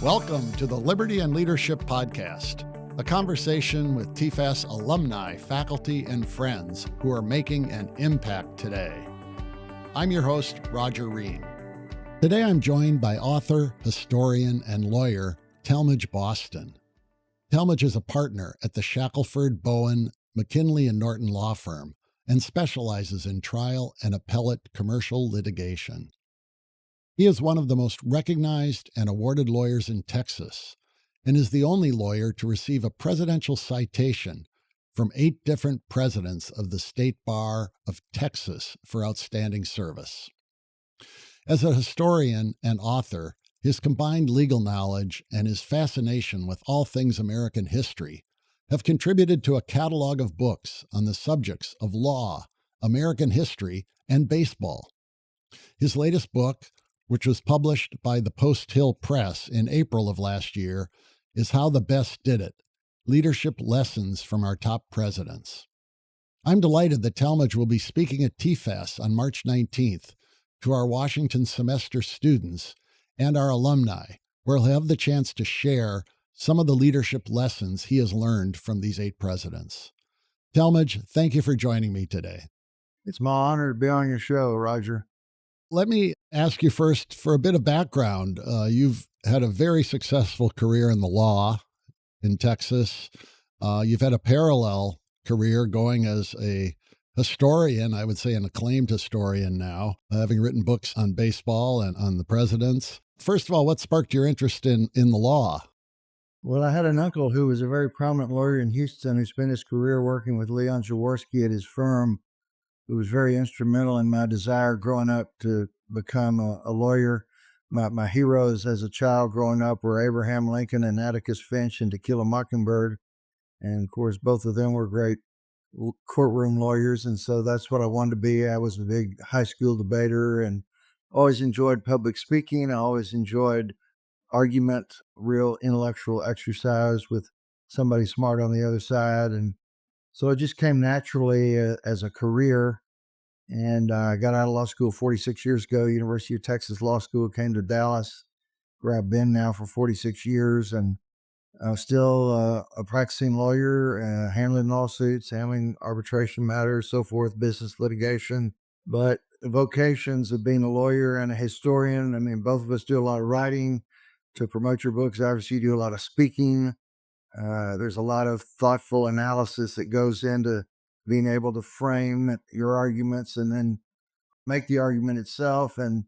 Welcome to the Liberty and Leadership Podcast, a conversation with TFAS alumni, faculty, and friends who are making an impact today. I'm your host, Roger Reen. Today I'm joined by author, historian, and lawyer Talmage Boston. Talmage is a partner at the Shackelford, Bowen, McKinley Norton law firm and specializes in trial and appellate commercial litigation. He is one of the most recognized and awarded lawyers in Texas and is the only lawyer to receive a presidential citation from 8 different presidents of the State Bar of Texas for outstanding service. As a historian and author, his combined legal knowledge and his fascination with all things American history have contributed to a catalog of books on the subjects of law, American history, and baseball. His latest book, which was published by the Post Hill Press in April of last year, is How the Best Did It: Leadership Lessons from Our Top Presidents. I'm delighted that Talmage will be speaking at TFAS on March 19th to our Washington semester students and our alumni, where he'll have the chance to share some of the leadership lessons he has learned from these 8 presidents. Talmage, thank you for joining me today. It's my honor to be on your show, Roger. Let me ask you first for a bit of background. You've had a very successful career in the law in Texas. You've had a parallel career going as a historian, I would say an acclaimed historian now, having written books on baseball and on the presidents. First of all, what sparked your interest in the law? Well, I had an uncle who was a very prominent lawyer in Houston who spent his career working with Leon Jaworski at his firm, who was very instrumental in my desire growing up to become a lawyer. My heroes as a child growing up were Abraham Lincoln and Atticus Finch in To Kill a Mockingbird. And of course, both of them were great courtroom lawyers. And so that's what I wanted to be. I was a big high school debater and always enjoyed public speaking. I always enjoyed argument, real intellectual exercise with somebody smart on the other side. And so it just came naturally as a career. And I got out of law school 46 years ago, University of Texas Law School, came to Dallas, where I've been now for 46 years. And I'm still a practicing lawyer, handling lawsuits, handling arbitration matters, so forth, business litigation. But the vocations of being a lawyer and a historian, I mean, both of us do a lot of writing to promote your books. Obviously, you do a lot of speaking. There's a lot of thoughtful analysis that goes into being able to frame your arguments and then make the argument itself. And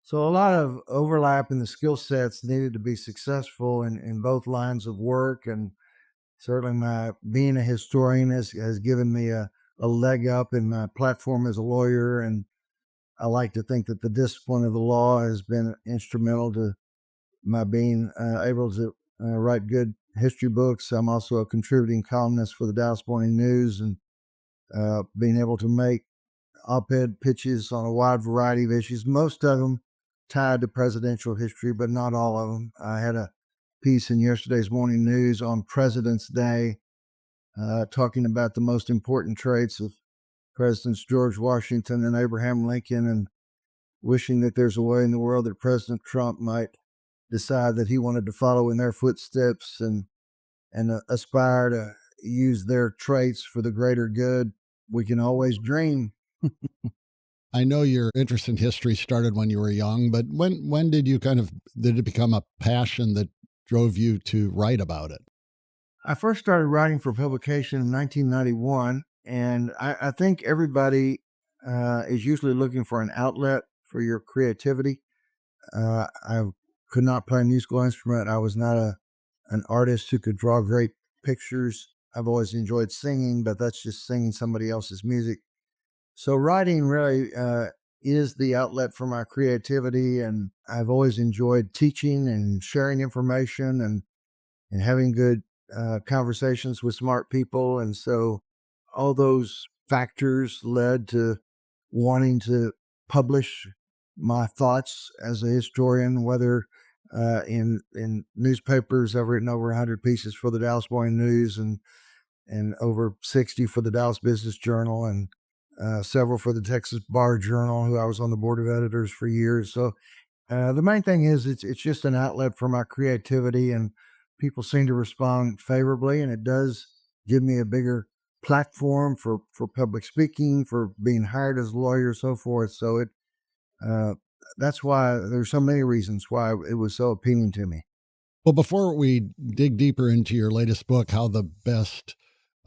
so a lot of overlap in the skill sets needed to be successful in both lines of work. And certainly my being a historian has given me a leg up in my platform as a lawyer. And I like to think that the discipline of the law has been instrumental to my being able to write good history books. I'm also a contributing columnist for the Dallas Morning News and being able to make op-ed pitches on a wide variety of issues, most of them tied to presidential history, but not all of them. I had a piece in yesterday's Morning News on President's Day, talking about the most important traits of Presidents George Washington and Abraham Lincoln, and wishing that there's a way in the world that President Trump might decide that he wanted to follow in their footsteps and aspire to use their traits for the greater good. We can always dream. I know your interest in history started when you were young, but when did it become a passion that drove you to write about it? I first started writing for publication in 1991, and I think everybody is usually looking for an outlet for your creativity. I could not play a musical instrument. I was not an artist who could draw great pictures. I've always enjoyed singing, but that's just singing somebody else's music. So writing really is the outlet for my creativity, and I've always enjoyed teaching and sharing information and having good conversations with smart people. And so all those factors led to wanting to publish my thoughts as a historian, whether in newspapers. I've written over 100 pieces for the Dallas Morning News and over 60 for the Dallas Business Journal and several for the Texas Bar Journal, who I was on the board of editors for years. So The main thing is it's just an outlet for my creativity, and people seem to respond favorably, and it does give me a bigger platform for public speaking, for being hired as a lawyer, so forth. So uh, that's why there's so many reasons why it was so appealing to me. Well, before we dig deeper into your latest book, How the Best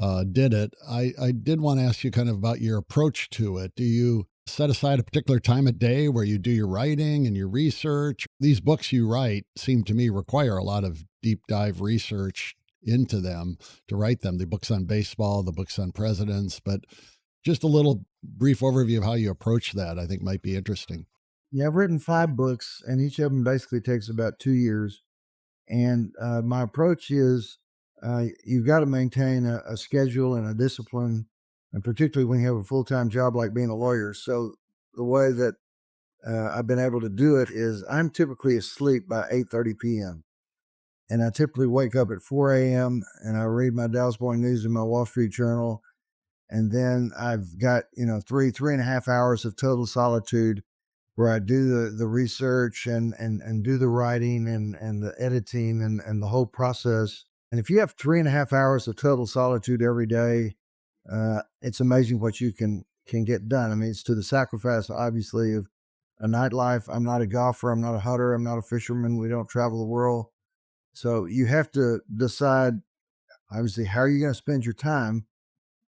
Did It, I did want to ask you kind of about your approach to it. Do you set aside a particular time of day where you do your writing and your research? These books you write seem to me require a lot of deep dive research into them to write them. The books on baseball, the books on presidents, but just a little brief overview of how you approach that, I think might be interesting. Yeah, I've written 5 books, and each of them basically takes about 2 years. And my approach is you've got to maintain a schedule and a discipline, and particularly when you have a full time job like being a lawyer. So the way that I've been able to do it is I'm typically asleep by 8:30 p.m. And I typically wake up at 4 a.m. and I read my Dallas Morning News and my Wall Street Journal. And then I've got, 3.5 hours of total solitude where I do the research and do the writing and the editing and the whole process. And if you have 3.5 hours of total solitude every day, it's amazing what you can get done. I mean, it's to the sacrifice, obviously, of a nightlife. I'm not a golfer. I'm not a hunter. I'm not a fisherman. We don't travel the world. So you have to decide, obviously, how are you going to spend your time?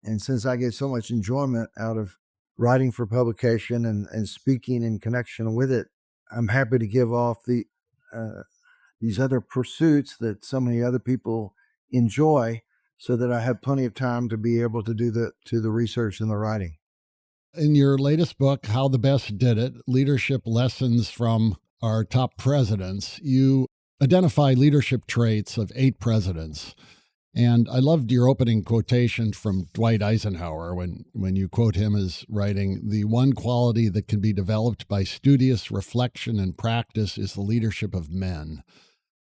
And since I get so much enjoyment out of writing for publication and speaking in connection with it, I'm happy to give off uh, these other pursuits that so many other people enjoy, so that I have plenty of time to be able to do the research and the writing. In your latest book, How the Best Did It, Leadership Lessons from Our Top Presidents, you identify leadership traits of 8 presidents. And I loved your opening quotation from Dwight Eisenhower when you quote him as writing, "The one quality that can be developed by studious reflection and practice is the leadership of men."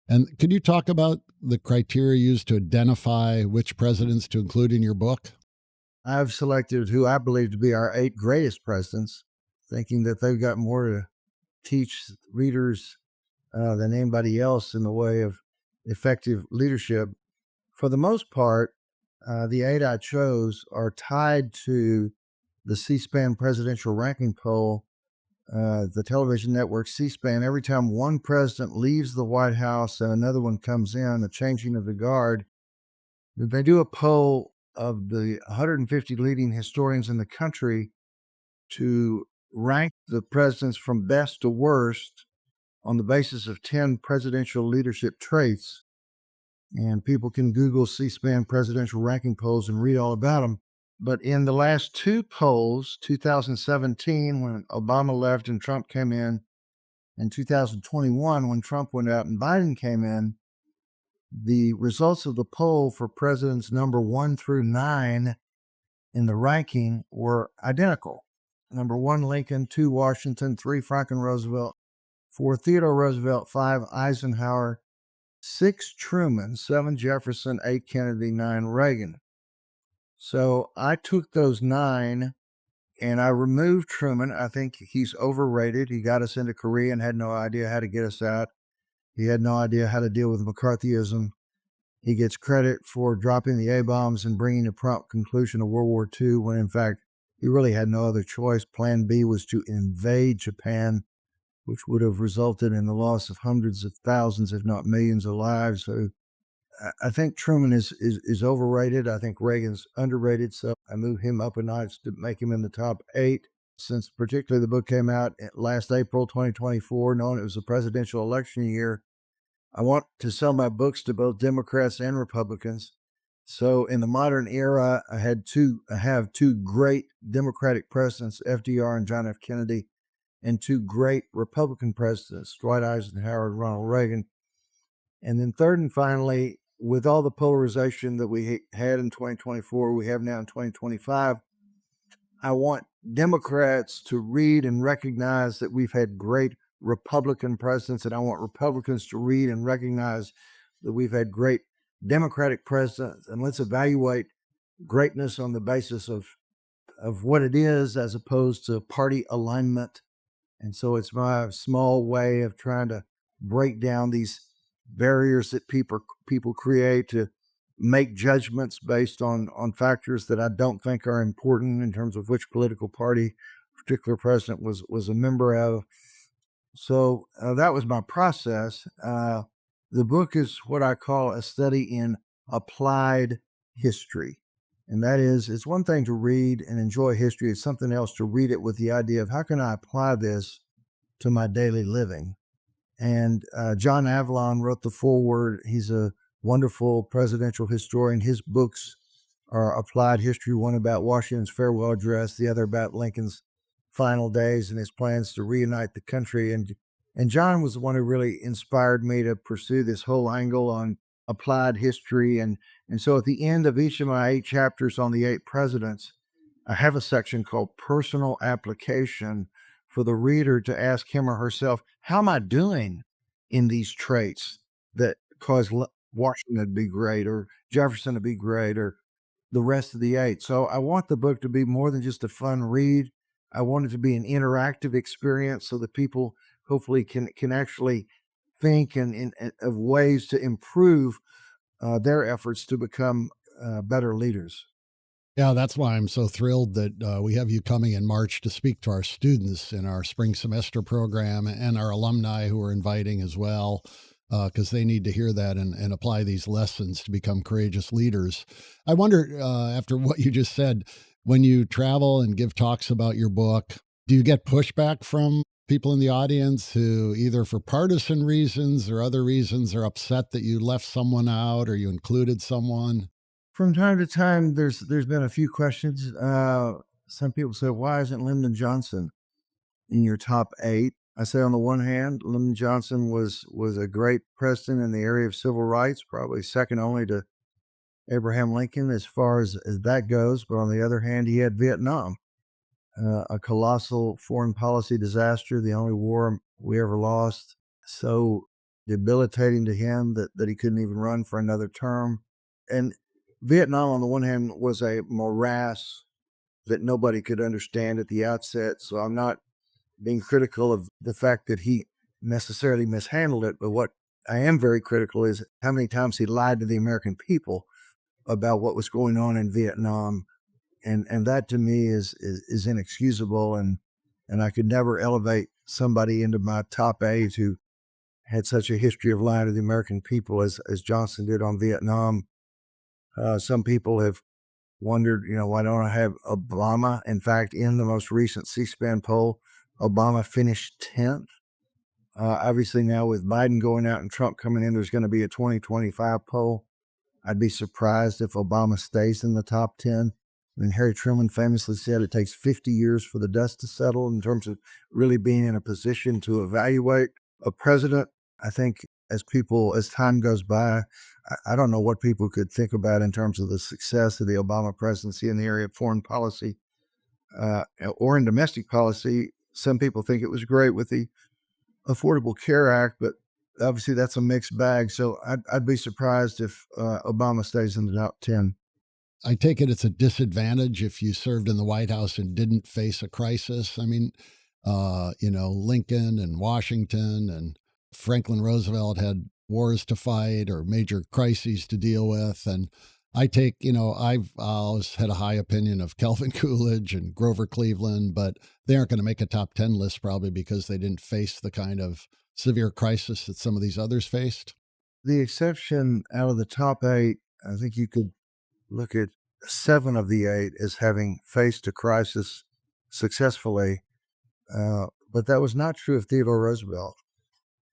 And could you talk about the criteria used to identify which presidents to include in your book? I've selected who I believe to be our 8 greatest presidents, thinking that they've got more to teach readers than anybody else in the way of effective leadership. For the most part, the 8 I chose are tied to the C-SPAN presidential ranking poll, the television network C-SPAN. Every time one president leaves the White House and another one comes in, a changing of the guard, they do a poll of the 150 leading historians in the country to rank the presidents from best to worst on the basis of 10 presidential leadership traits. And people can Google C-SPAN presidential ranking polls and read all about them. But in the last 2 polls, 2017, when Obama left and Trump came in, and 2021, when Trump went out and Biden came in, the results of the poll for presidents number 1 through 9 in the ranking were identical. Number 1, Lincoln; 2, Washington; 3, Franklin Roosevelt; 4, Theodore Roosevelt; 5, Eisenhower; 6, Truman; 7, Jefferson; 8, Kennedy; 9, Reagan. So I took those 9 and I removed Truman. I think he's overrated. He got us into Korea and had no idea how to get us out. He had no idea how to deal with McCarthyism. He gets credit for dropping the A-bombs and bringing a prompt conclusion to World War II, when in fact he really had no other choice. Plan B was to invade Japan, which would have resulted in the loss of hundreds of thousands, if not millions, of lives. So I think Truman is overrated. I think Reagan's underrated. So I moved him up a notch to make him in the top 8. Since particularly the book came out last April 2024, knowing it was a presidential election year, I want to sell my books to both Democrats and Republicans. So in the modern era, I have 2 great Democratic presidents, FDR and John F. Kennedy, and 2 great Republican presidents, Dwight Eisenhower and Ronald Reagan. And then third and finally, with all the polarization that we had in 2024, we have now in 2025, I want Democrats to read and recognize that we've had great Republican presidents, and I want Republicans to read and recognize that we've had great Democratic presidents. And let's evaluate greatness on the basis of what it is, as opposed to party alignment And so it's my small way of trying to break down these barriers that people create to make judgments based on factors that I don't think are important in terms of which political party a particular president was a member of. So that was my process. The book is what I call a study in applied history. And that is, it's one thing to read and enjoy history. It's something else to read it with the idea of how can I apply this to my daily living. And John Avalon wrote the foreword. He's a wonderful presidential historian. His books are applied history, one about Washington's farewell address, the other about Lincoln's final days and his plans to reunite the country. And John was the one who really inspired me to pursue this whole angle on applied history. And so at the end of each of my 8 chapters on the 8 presidents, I have a section called Personal Application for the reader to ask him or herself, how am I doing in these traits that caused Washington to be great or Jefferson to be great or the rest of the 8? So I want the book to be more than just a fun read. I want it to be an interactive experience so that people hopefully can actually think of ways to improve their efforts to become better leaders. Yeah, that's why I'm so thrilled that we have you coming in March to speak to our students in our spring semester program and our alumni who are inviting as well, because they need to hear that and apply these lessons to become courageous leaders. I wonder, after what you just said, when you travel and give talks about your book, do you get pushback from people in the audience who either for partisan reasons or other reasons are upset that you left someone out or you included someone? From time to time, there's been a few questions. Some people say, "Why isn't Lyndon Johnson in your top 8?" I say, on the one hand, Lyndon Johnson was a great president in the area of civil rights, probably second only to Abraham Lincoln as far as that goes. But on the other hand, he had Vietnam, a colossal foreign policy disaster, the only war we ever lost, so debilitating to him that he couldn't even run for another term. And Vietnam, on the one hand, was a morass that nobody could understand at the outset. So I'm not being critical of the fact that he necessarily mishandled it. But what I am very critical is how many times he lied to the American people about what was going on in Vietnam. And that to me is inexcusable. And I could never elevate somebody into my top 8 who had such a history of lying to the American people as Johnson did on Vietnam. Some people have wondered, why don't I have Obama? In fact, in the most recent C-SPAN poll, Obama finished 10th. Obviously now with Biden going out and Trump coming in, there's going to be a 2025 poll. I'd be surprised if Obama stays in the top 10. And Harry Truman famously said it takes 50 years for the dust to settle in terms of really being in a position to evaluate a president. I think as time goes by, I don't know what people could think about in terms of the success of the Obama presidency in the area of foreign policy or in domestic policy. Some people think it was great with the Affordable Care Act, but obviously that's a mixed bag. So I'd be surprised if Obama stays in the top 10. I take it it's a disadvantage if you served in the White House and didn't face a crisis. I mean, Lincoln and Washington and Franklin Roosevelt had wars to fight or major crises to deal with. And I take, I've always had a high opinion of Calvin Coolidge and Grover Cleveland, but they aren't going to make a top 10 list probably because they didn't face the kind of severe crisis that some of these others faced. The exception out of the top 8, I think you could look at 7 of the 8 as having faced a crisis successfully. But that was not true of Theodore Roosevelt.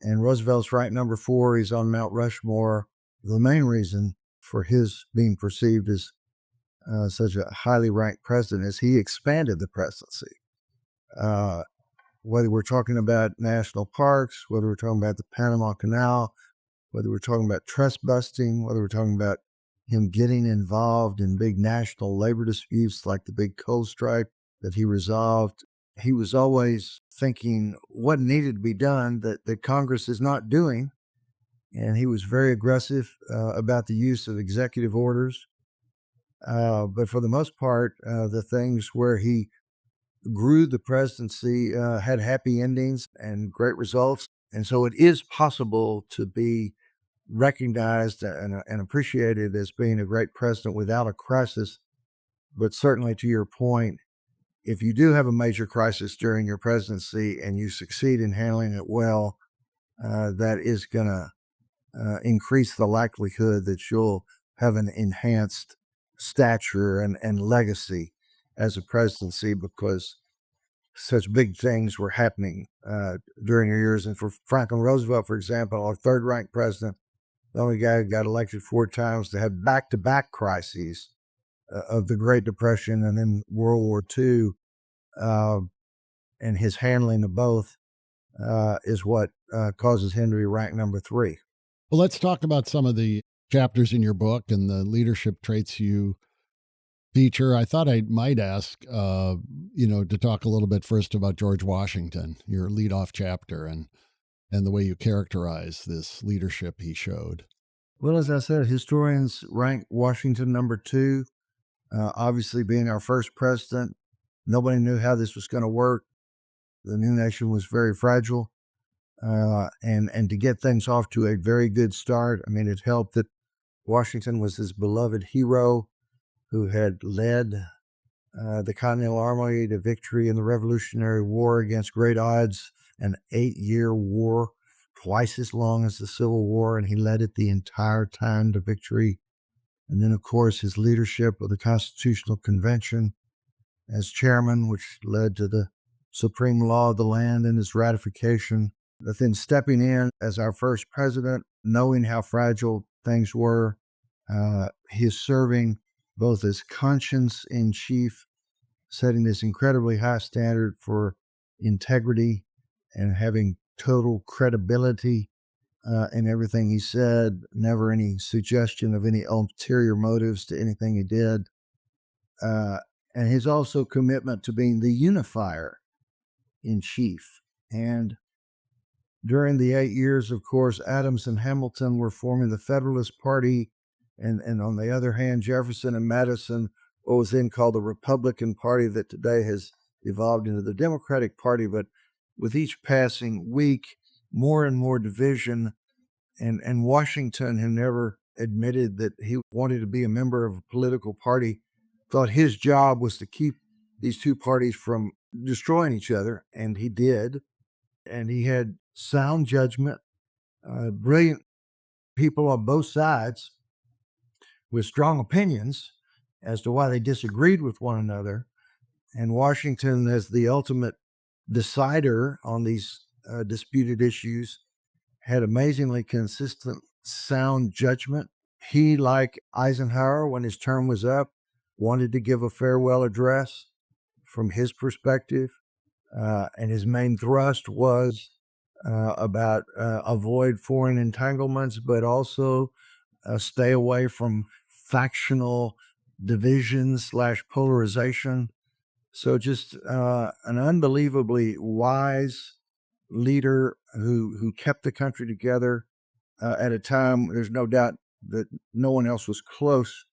And Roosevelt's ranked number 4. He's on Mount Rushmore. The main reason for his being perceived as such a highly ranked president is he expanded the presidency. Whether we're talking about national parks, whether we're talking about the Panama Canal, whether we're talking about trust busting, whether we're talking about him getting involved in big national labor disputes like the big coal strike that he resolved, he was always thinking what needed to be done that Congress is not doing. And he was very aggressive about the use of executive orders. But for the most part, the things where he grew the presidency, had happy endings and great results. And so it is possible to be recognized and appreciated as being a great president without a crisis. But certainly, to your point, if you do have a major crisis during your presidency and you succeed in handling it well, that is going to increase the likelihood that you'll have an enhanced stature and legacy as a presidency, because such big things were happening during your years. And for Franklin Roosevelt, for example, our third ranked president, the only guy who got elected 4 times to have back-to-back crises of the Great Depression and then World War II, and his handling of both is what causes him to be ranked number 3. Well, let's talk about some of the chapters in your book and the leadership traits you feature. I thought I might ask, to talk a little bit first about George Washington, your leadoff chapter, and the way you characterize this leadership he showed. Well, as I said, historians rank Washington number 2. Obviously, being our first president, nobody knew how this was going to work. The new nation was very fragile. And to get things off to a very good start, I mean, it helped that Washington was his beloved hero who had led the Continental Army to victory in the Revolutionary War against great odds, an 8-year war, twice as long as the Civil War, and he led it the entire time to victory. And then, of course, his leadership of the Constitutional Convention as chairman, which led to the supreme law of the land and its ratification. But then stepping in as our first president, knowing how fragile things were, his serving both as conscience in chief, setting this incredibly high standard for integrity and having total credibility in everything he said, never any suggestion of any ulterior motives to anything he did. And his also commitment to being the unifier in chief. And during the 8 years, of course, Adams and Hamilton were forming the Federalist Party. And on the other hand, Jefferson and Madison, what was then called the Republican Party that today has evolved into the Democratic Party. But with each passing week, more and more division. And Washington, who never admitted that he wanted to be a member of a political party, thought his job was to keep these two parties from destroying each other, and he did. And he had sound judgment, brilliant people on both sides with strong opinions as to why they disagreed with one another. And Washington, as the ultimate decider on these disputed issues, had amazingly consistent, sound judgment. He, like Eisenhower, when his term was up, wanted to give a farewell address from his perspective. And his main thrust was about avoid foreign entanglements, but also stay away from factional division / polarization. So just an unbelievably wise leader who kept the country together at a time, there's no doubt that no one else was close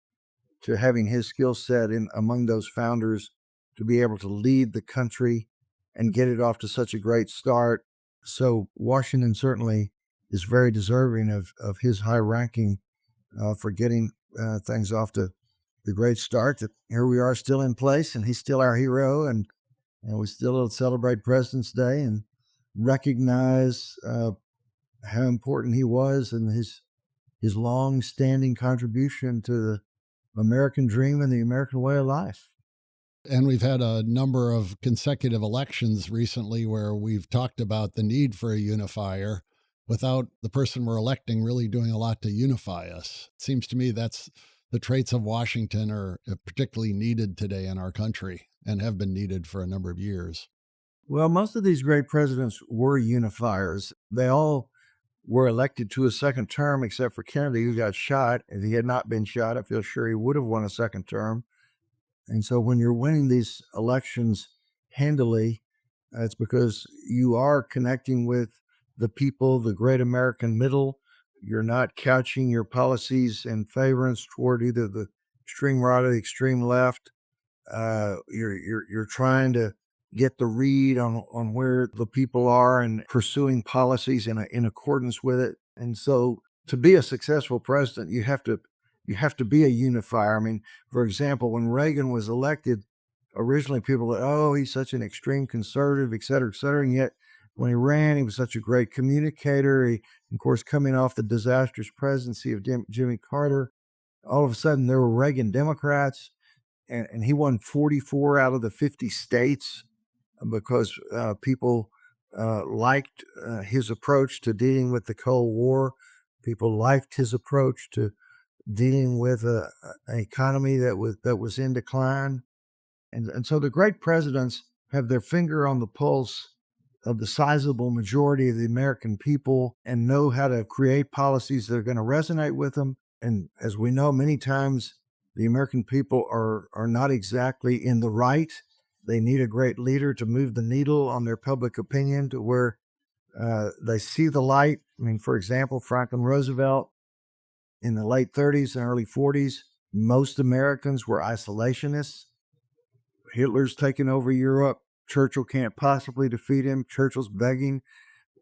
to having his skill set in among those founders to be able to lead the country and get it off to such a great start. So Washington certainly is very deserving of his high ranking for getting things off to the great start. That here we are still in place, and he's still our hero, and we still celebrate President's Day and recognize how important he was and his long-standing contribution to the American dream and the American way of life. And we've had a number of consecutive elections recently where we've talked about the need for a unifier without the person we're electing really doing a lot to unify us. It seems to me that's the traits of Washington are particularly needed today in our country and have been needed for a number of years. Well, most of these great presidents were unifiers. They all were elected to a second term, except for Kennedy, who got shot. If he had not been shot, I feel sure he would have won a second term. And so when you're winning these elections handily, it's because you are connecting with the people, the great American middle. You're not couching your policies and favorance toward either the extreme right or the extreme left. You're trying to get the read on where the people are and pursuing policies in accordance with it. And so to be a successful president, you have to be a unifier. I mean, for example, when Reagan was elected, originally people were, oh, he's such an extreme conservative, et cetera, et cetera. And yet when he ran, he was such a great communicator. He, of course, coming off the disastrous presidency of Jimmy Carter, all of a sudden there were Reagan Democrats, and he won 44 out of the 50 states because people liked his approach to dealing with the Cold War. People liked his approach to dealing with an economy that was in decline. And so the great presidents have their finger on the pulse of the sizable majority of the American people and know how to create policies that are going to resonate with them. And as we know, many times the American people are not exactly in the right. They need a great leader to move the needle on their public opinion to where they see the light. I mean, for example, Franklin Roosevelt in the late 30s and early 40s, most Americans were isolationists. Hitler's taking over Europe. Churchill can't possibly defeat him. Churchill's begging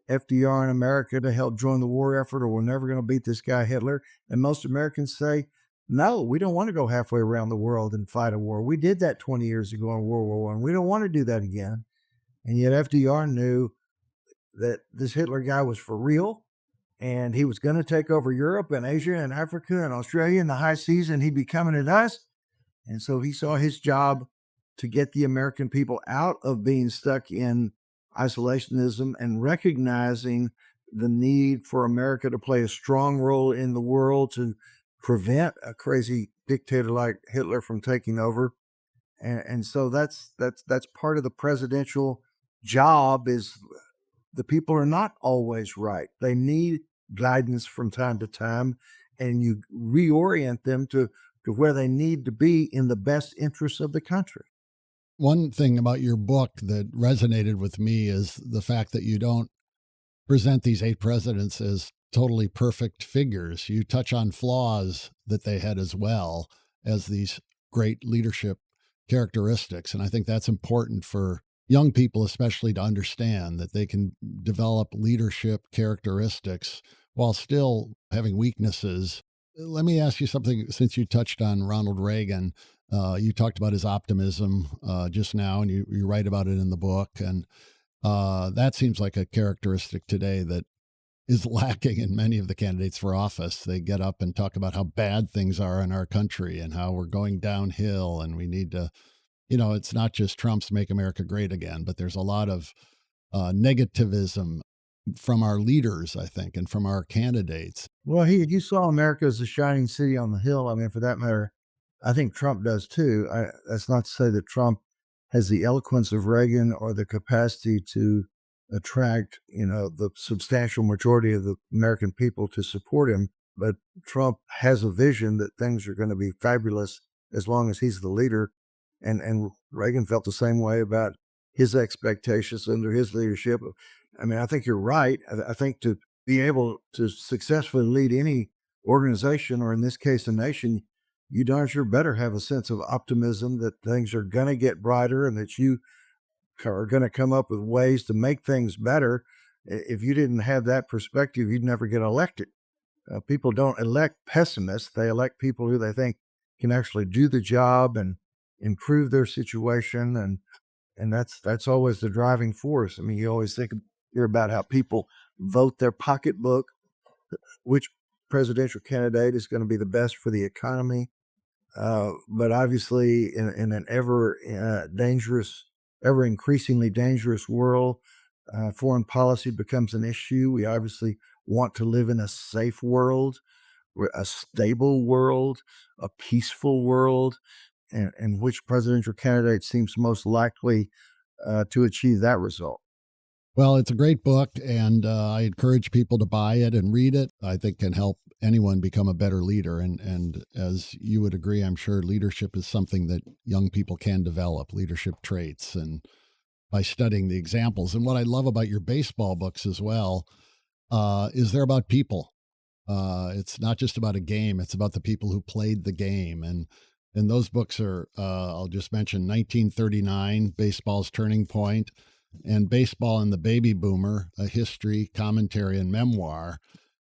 FDR in America to help join the war effort, or we're never going to beat this guy Hitler. And most Americans say, no, we don't want to go halfway around the world and fight a war. We did that 20 years ago in World War I. We don't want to do that again. And yet FDR knew that this Hitler guy was for real, and he was going to take over Europe and Asia and Africa and Australia in the high seas, and he'd be coming at us. And so he saw his job to get the American people out of being stuck in isolationism and recognizing the need for America to play a strong role in the world to prevent a crazy dictator like Hitler from taking over. And so that's part of the presidential job. Is the people are not always right. They need guidance from time to time, and you reorient them to where they need to be in the best interests of the country. One thing about your book that resonated with me is the fact that you don't present these 8 presidents as totally perfect figures. You touch on flaws that they had as well as these great leadership characteristics. And I think that's important for young people, especially, to understand that they can develop leadership characteristics while still having weaknesses. Let me ask you something, since you touched on Ronald Reagan. You talked about his optimism just now, and you write about it in the book. And that seems like a characteristic today that is lacking in many of the candidates for office. They get up and talk about how bad things are in our country and how we're going downhill, and we need to, it's not just Trump's Make America Great Again, but there's a lot of negativism from our leaders, I think, and from our candidates. Well, you saw America as a shining city on the hill. I mean, for that matter, I think Trump does too. That's not to say that Trump has the eloquence of Reagan or the capacity to attract, the substantial majority of the American people to support him. But Trump has a vision that things are going to be fabulous as long as he's the leader. And Reagan felt the same way about his expectations under his leadership. I mean, I think you're right. I think to be able to successfully lead any organization, or in this case, a nation, you darn sure better have a sense of optimism that things are going to get brighter and that you are going to come up with ways to make things better. If you didn't have that perspective, you'd never get elected. People don't elect pessimists. They elect people who they think can actually do the job and improve their situation. And that's always the driving force. I mean, you always hear about how people vote their pocketbook, which presidential candidate is going to be the best for the economy. But obviously, in an ever increasingly dangerous world, foreign policy becomes an issue. We obviously want to live in a safe world, a stable world, a peaceful world, and which presidential candidate seems most likely to achieve that result. Well, it's a great book, and I encourage people to buy it and read it. I think can help anyone become a better leader. And as you would agree, I'm sure leadership is something that young people can develop, leadership traits, and by studying the examples. And what I love about your baseball books as well is they're about people. It's not just about a game. It's about the people who played the game. And And those books are, I'll just mention 1939, Baseball's Turning Point, and Baseball and the Baby Boomer, a history, commentary, and memoir.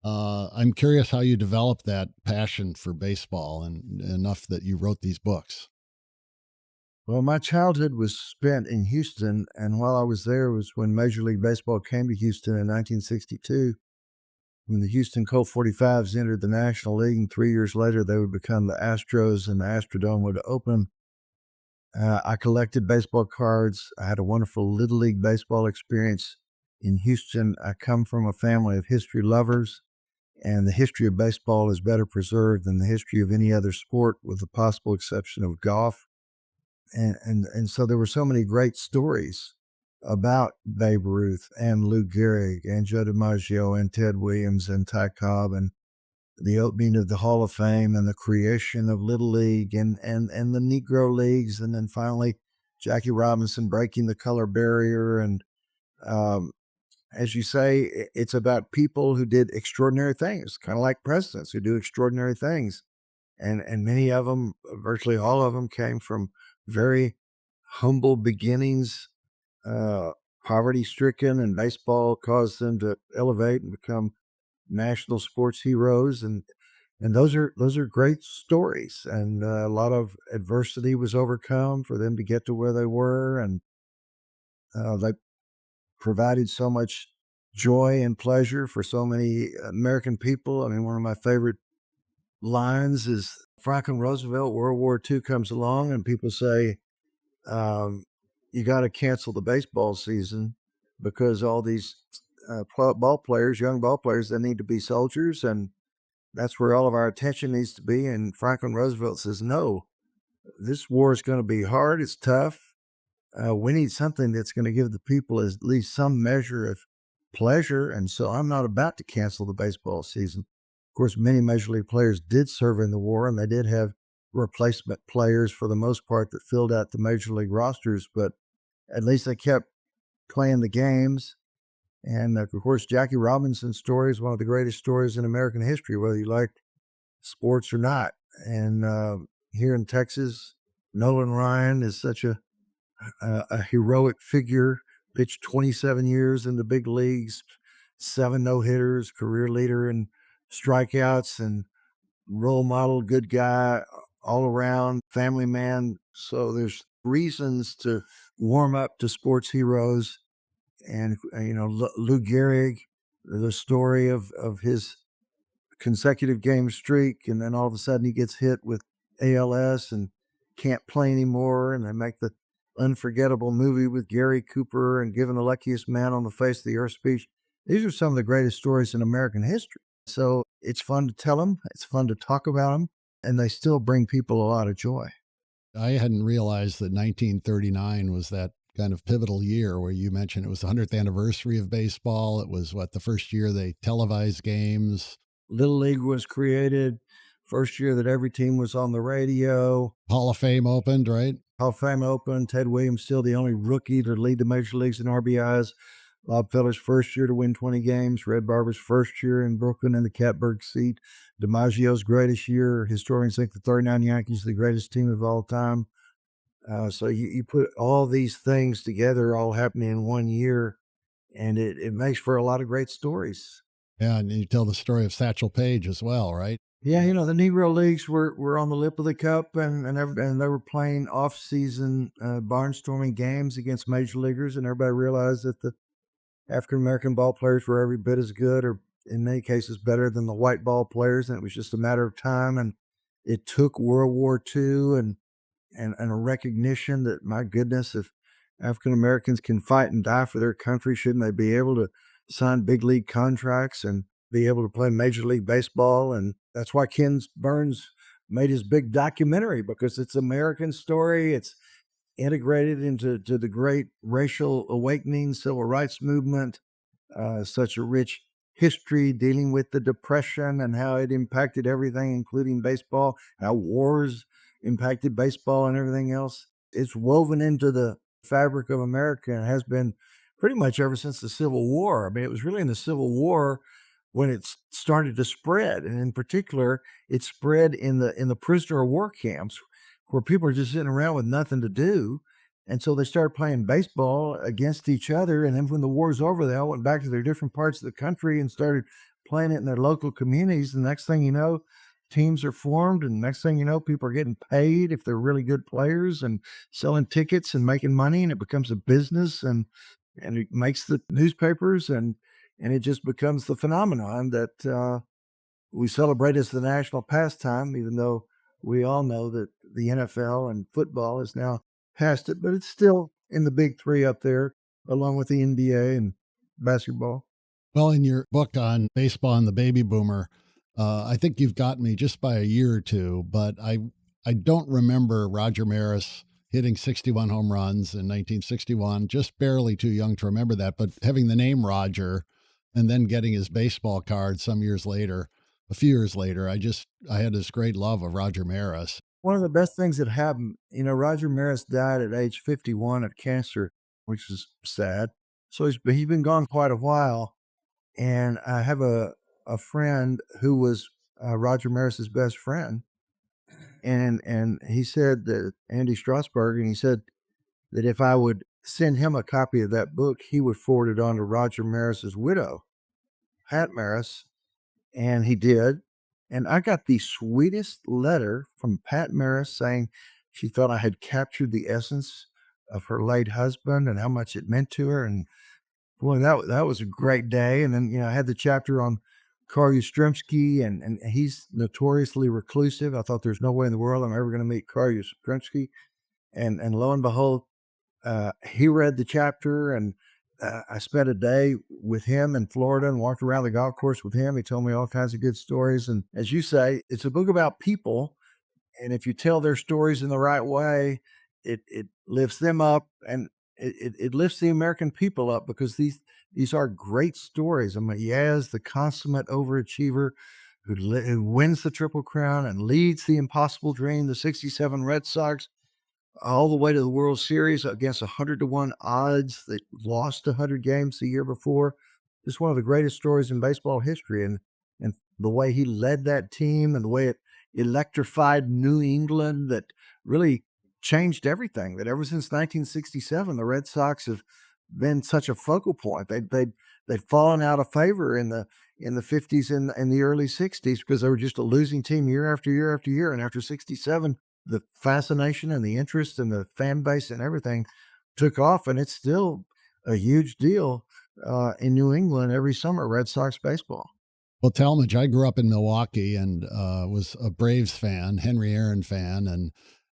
I'm curious how you developed that passion for baseball and enough that you wrote these books. Well, my childhood was spent in Houston, and while I was there was when Major League Baseball came to Houston in 1962. When the Houston Colt 45s entered the National League, and 3 years later they would become the Astros, and the Astrodome would open. I collected baseball cards. I had a wonderful Little League baseball experience in Houston. I come from a family of history lovers, and the history of baseball is better preserved than the history of any other sport, with the possible exception of golf. And so there were so many great stories about Babe Ruth and Lou Gehrig and Joe DiMaggio and Ted Williams and Ty Cobb, and the opening of the Hall of Fame and the creation of Little League and the Negro Leagues. And then finally, Jackie Robinson breaking the color barrier. And um, as you say, it's about people who did extraordinary things, kind of like presidents who do extraordinary things. And many of them, virtually all of them, came from very humble beginnings, uh, poverty stricken, and baseball caused them to elevate and become national sports heroes. And those are great stories. And a lot of adversity was overcome for them to get to where they were. And they provided so much joy and pleasure for so many American people. I mean, one of my favorite lines is Franklin Roosevelt, World War II comes along, and people say, you got to cancel the baseball season because all these ball players, young ball players, they need to be soldiers, and that's where all of our attention needs to be. And Franklin Roosevelt says, no, this war is going to be hard. It's tough. We need something that's going to give the people at least some measure of pleasure. And so I'm not about to cancel the baseball season. Of course, many Major League players did serve in the war, and they did have replacement players for the most part that filled out the Major League rosters, but at least they kept playing the games. And of course, Jackie Robinson's story is one of the greatest stories in American history, whether you like sports or not. And here in Texas, Nolan Ryan is such a heroic figure, pitched 27 years in the big leagues, 7 no-hitters, career leader in strikeouts, and role model, good guy, all around, family man. So there's reasons to warm up to sports heroes. And, Lou Gehrig, the story of his consecutive game streak, and then all of a sudden he gets hit with ALS and can't play anymore, and they make the unforgettable movie with Gary Cooper and Given the Luckiest Man on the Face of the Earth speech. These are some of the greatest stories in American history. So it's fun to tell them, it's fun to talk about them, and they still bring people a lot of joy. I hadn't realized that 1939 was that kind of pivotal year where you mentioned it was the 100th anniversary of baseball. It was the first year they televised games. Little League was created, first year that every team was on the radio. Hall of Fame opened, right? Hall of Fame opened. Ted Williams still the only rookie to lead the major leagues in RBIs. Bob Feller's first year to win 20 games. Red Barber's first year in Brooklyn in the Catbird seat. DiMaggio's greatest year. Historians think the 39 Yankees are the greatest team of all time. So you put all these things together, all happening in 1 year, and it makes for a lot of great stories. Yeah, and you tell the story of Satchel Paige as well, right? Yeah, the Negro Leagues were on the lip of the cup, and they were playing off-season barnstorming games against major leaguers, and everybody realized that the African-American ball players were every bit as good, or in many cases better than the white ball players, and it was just a matter of time. And it took World War II and a recognition that, my goodness, if African Americans can fight and die for their country, shouldn't they be able to sign big league contracts and be able to play Major League Baseball? And that's why Ken Burns made his big documentary, because it's an American story. It's integrated into the great racial awakening, civil rights movement, such a rich history dealing with the Depression and how it impacted everything, including baseball, how wars impacted baseball and everything else. It's woven into the fabric of America and has been pretty much ever since the Civil War. I mean, it was really in the Civil War when it started to spread, and in particular, it spread in the prisoner of war camps, where people are just sitting around with nothing to do. And so they started playing baseball against each other. And then when the war's over, they all went back to their different parts of the country and started playing it in their local communities. The next thing you know, teams are formed. And next thing you know, people are getting paid if they're really good players and selling tickets and making money. And it becomes a business and it makes the newspapers and it just becomes the phenomenon that we celebrate as the national pastime, even though we all know that the NFL and football is now past it, but it's still in the big three up there, along with the NBA and basketball. Well, in your book on baseball and the baby boomer, I think you've got me just by a year or two, but I don't remember Roger Maris hitting 61 home runs in 1961, just barely too young to remember that, but having the name Roger and then getting his baseball card a few years later, I had this great love of Roger Maris. One of the best things that happened, Roger Maris died at age 51 of cancer, which is sad. So he's been gone quite a while. And I have a friend who was Roger Maris's best friend. And he said that Andy Strasburg, and he said that if I would send him a copy of that book, he would forward it on to Roger Maris's widow, Pat Maris. And he did. And I got the sweetest letter from Pat Maris saying she thought I had captured the essence of her late husband and how much it meant to her. And boy, that was a great day. And then, I had the chapter on Carl Yastrzemski, and he's notoriously reclusive. I thought there's no way in the world I'm ever going to meet Carl Yastrzemski. And lo and behold, he read the chapter, and I spent a day with him in Florida and walked around the golf course with him. He told me all kinds of good stories. And as you say, it's a book about people. And if you tell their stories in the right way, it lifts them up, and it lifts the American people up, because these are great stories. I mean, Yaz, the consummate overachiever who wins the Triple Crown and leads the impossible dream, the 67 Red Sox, all the way to the World Series against 100-1 odds. They lost 100 games the year before. Just one of the greatest stories in baseball history. And the way he led that team and the way it electrified New England, that really changed everything. That ever since 1967, the Red Sox have been such a focal point. They'd fallen out of favor in the 50s and the early 60s because they were just a losing team year after year after year. And after 67, the fascination and the interest and the fan base and everything took off, and it's still a huge deal in New England every summer, Red Sox baseball. Well, Talmage, I grew up in Milwaukee and was a Braves fan, Henry Aaron fan, and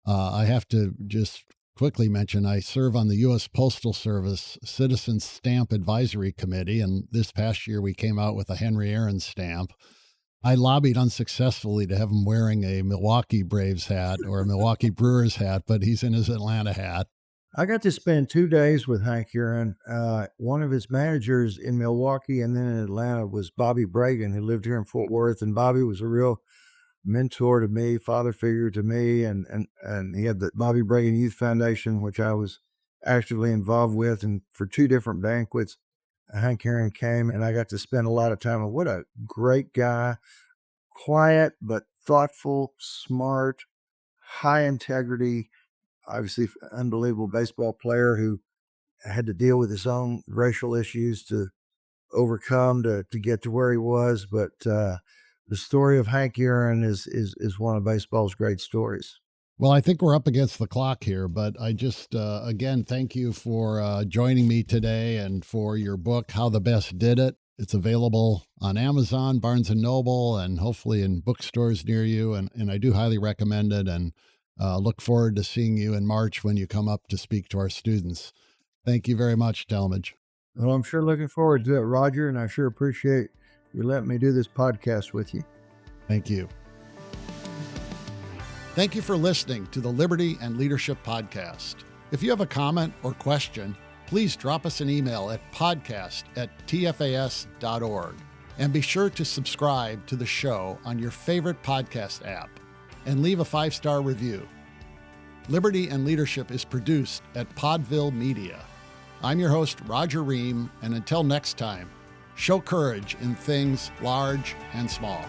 I have to just quickly mention I serve on the U.S. Postal Service Citizens Stamp Advisory Committee, and this past year we came out with a Henry Aaron stamp. I lobbied unsuccessfully to have him wearing a Milwaukee Braves hat or a Milwaukee Brewers hat, but he's in his Atlanta hat. I got to spend 2 days with Hank Aaron. One of his managers in Milwaukee and then in Atlanta was Bobby Bragan, who lived here in Fort Worth. And Bobby was a real mentor to me, father figure to me. And he had the Bobby Bragan Youth Foundation, which I was actively involved with. And for 2 different banquets, Hank Aaron came, and I got to spend a lot of time with. What a great guy, quiet but thoughtful, smart, high integrity, obviously unbelievable baseball player who had to deal with his own racial issues to overcome to get to where he was. But the story of Hank Aaron is one of baseball's great stories. Well, I think we're up against the clock here, but I just, again, thank you for joining me today and for your book, How the Best Did It. It's available on Amazon, Barnes & Noble, and hopefully in bookstores near you. And I do highly recommend it, and look forward to seeing you in March when you come up to speak to our students. Thank you very much, Talmage. Well, I'm sure looking forward to it, Roger, and I sure appreciate you letting me do this podcast with you. Thank you. Thank you for listening to the Liberty and Leadership Podcast. If you have a comment or question, please drop us an email at podcast@tfas.org. And be sure to subscribe to the show on your favorite podcast app and leave a 5-star review. Liberty and Leadership is produced at Podville Media. I'm your host, Roger Ream, and until next time, show courage in things large and small.